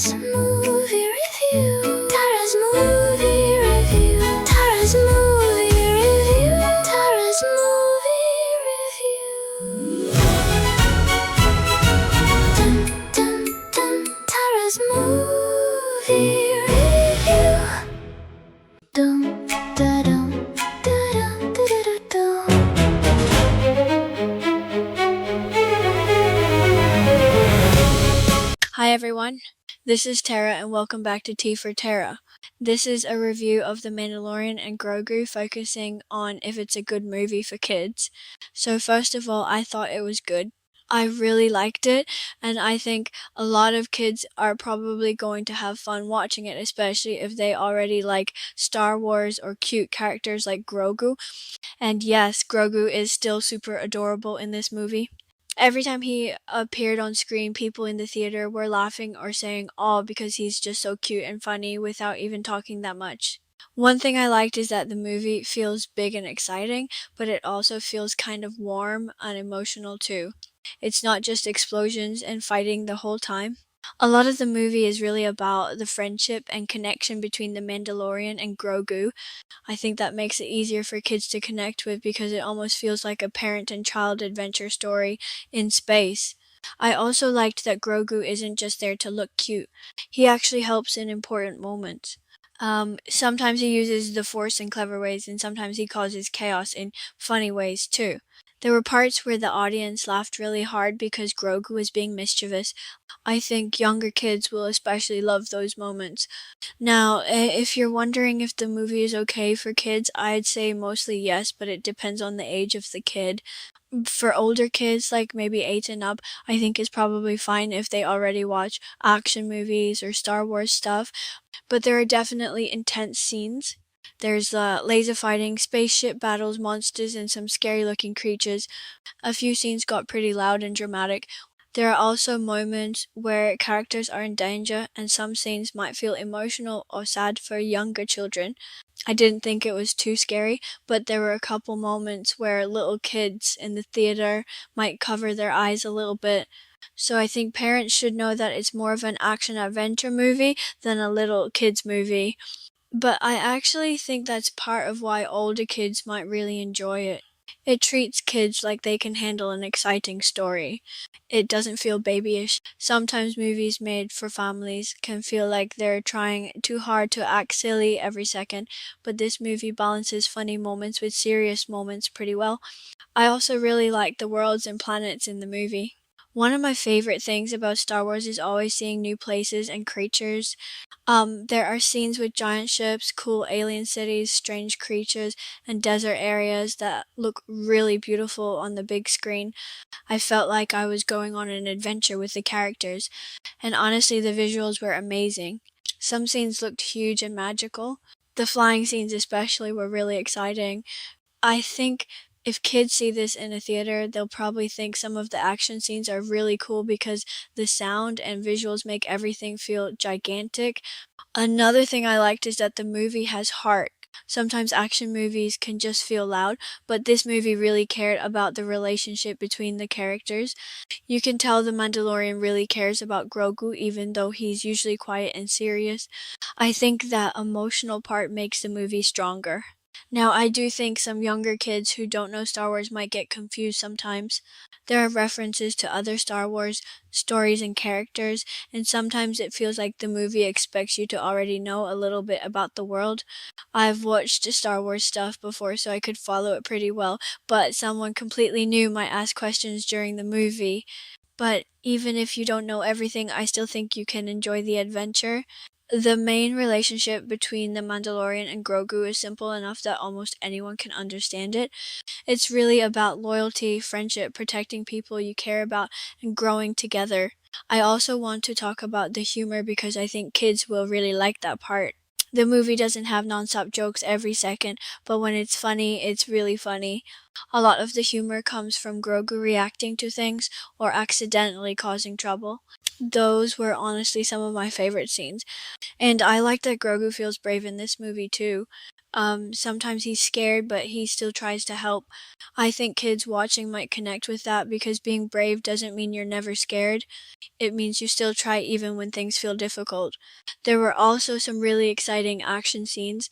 Tara's movie review. Tara's movie review. Tara's movie review. Tara's movie review. Dun, dun, dun. Tara's movie review. Dum, da, dum, da, dum, da, da, da, dum. Hi everyone, this is Tara and welcome back to Tea for Tara. This is a review of The Mandalorian and Grogu, focusing on if it's a good movie for kids. So first of all, I thought it was good. I really liked it, and I think a lot of kids are probably going to have fun watching it, especially if they already like Star Wars or cute characters like Grogu. And yes, Grogu is still super adorable in this movie. Every time he appeared on screen, people in the theater were laughing or saying "aw" because he's just so cute and funny without even talking that much. One thing I liked is that the movie feels big and exciting, but it also feels kind of warm and emotional too. It's not just explosions and fighting the whole time. A lot of the movie is really about the friendship and connection between the Mandalorian and Grogu. I think that makes it easier for kids to connect with because it almost feels like a parent and child adventure story in space. I also liked that Grogu isn't just there to look cute. He actually helps in important moments. Sometimes he uses the Force in clever ways, and sometimes he causes chaos in funny ways too. There were parts where the audience laughed really hard because Grogu was being mischievous. I think younger kids will especially love those moments. Now, if you're wondering if the movie is okay for kids, I'd say mostly yes, but it depends on the age of the kid. For older kids, like maybe 8 and up, I think it's probably fine if they already watch action movies or Star Wars stuff, but there are definitely intense scenes. There's laser fighting, spaceship battles, monsters, and some scary looking creatures. A few scenes got pretty loud and dramatic. There are also moments where characters are in danger, and some scenes might feel emotional or sad for younger children. I didn't think it was too scary, but there were a couple moments where little kids in the theater might cover their eyes a little bit. So I think parents should know that it's more of an action-adventure movie than a little kids movie. But I actually think that's part of why older kids might really enjoy it. It treats kids like they can handle an exciting story. It doesn't feel babyish. Sometimes movies made for families can feel like they're trying too hard to act silly every second, but this movie balances funny moments with serious moments pretty well. I also really like the worlds and planets in the movie. One of my favorite things about Star Wars is always seeing new places and creatures. There are scenes with giant ships, cool alien cities, strange creatures, and desert areas that look really beautiful on the big screen. I felt like I was going on an adventure with the characters, and honestly, the visuals were amazing. Some scenes looked huge and magical. The flying scenes especially were really exciting. I think if kids see this in a theater, they'll probably think some of the action scenes are really cool because the sound and visuals make everything feel gigantic. Another thing I liked is that the movie has heart. Sometimes action movies can just feel loud, but this movie really cared about the relationship between the characters. You can tell the Mandalorian really cares about Grogu even though he's usually quiet and serious. I think that emotional part makes the movie stronger. Now, I do think some younger kids who don't know Star Wars might get confused sometimes. There are references to other Star Wars stories and characters, and sometimes it feels like the movie expects you to already know a little bit about the world. I've watched Star Wars stuff before, so I could follow it pretty well, but someone completely new might ask questions during the movie. But even if you don't know everything, I still think you can enjoy the adventure. The main relationship between the Mandalorian and Grogu is simple enough that almost anyone can understand it. It's really about loyalty, friendship, protecting people you care about, and growing together. I also want to talk about the humor because I think kids will really like that part. The movie doesn't have nonstop jokes every second, but when it's funny, it's really funny. A lot of the humor comes from Grogu reacting to things or accidentally causing trouble. Those were honestly some of my favorite scenes. And I like that Grogu feels brave in this movie too. Sometimes he's scared, but he still tries to help. I think kids watching might connect with that because being brave doesn't mean you're never scared. It means you still try even when things feel difficult. There were also some really exciting action scenes.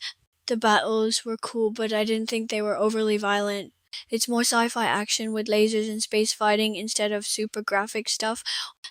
The battles were cool, but I didn't think they were overly violent. It's more sci-fi action with lasers and space fighting instead of super graphic stuff,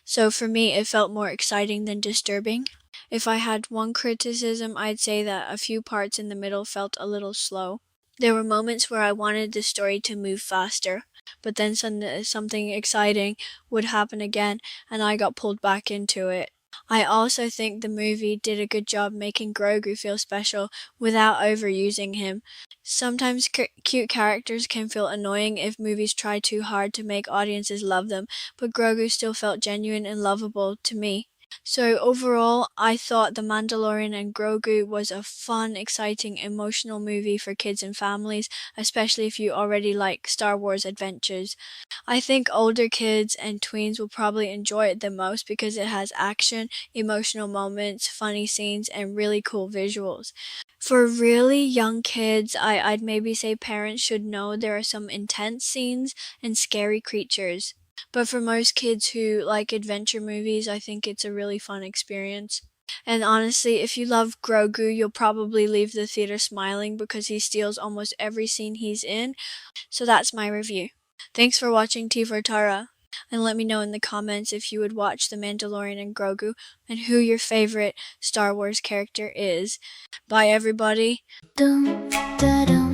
so for me it felt more exciting than disturbing. If I had one criticism, I'd say that a few parts in the middle felt a little slow. There were moments where I wanted the story to move faster, but then something exciting would happen again and I got pulled back into it. I also think the movie did a good job making Grogu feel special without overusing him. Sometimes cute characters can feel annoying if movies try too hard to make audiences love them, but Grogu still felt genuine and lovable to me. So overall, I thought The Mandalorian and Grogu was a fun, exciting, emotional movie for kids and families, especially if you already like Star Wars adventures. I think older kids and tweens will probably enjoy it the most because it has action, emotional moments, funny scenes, and really cool visuals. For really young kids, I'd maybe say parents should know there are some intense scenes and scary creatures. But for most kids who like adventure movies, I think it's a really fun experience. And honestly, if you love Grogu, you'll probably leave the theater smiling because he steals almost every scene he's in. So that's my review. Thanks for watching T for Tara, and let me know in the comments if you would watch The Mandalorian and Grogu and who your favorite Star Wars character is. Bye everybody. Dum, da, dum.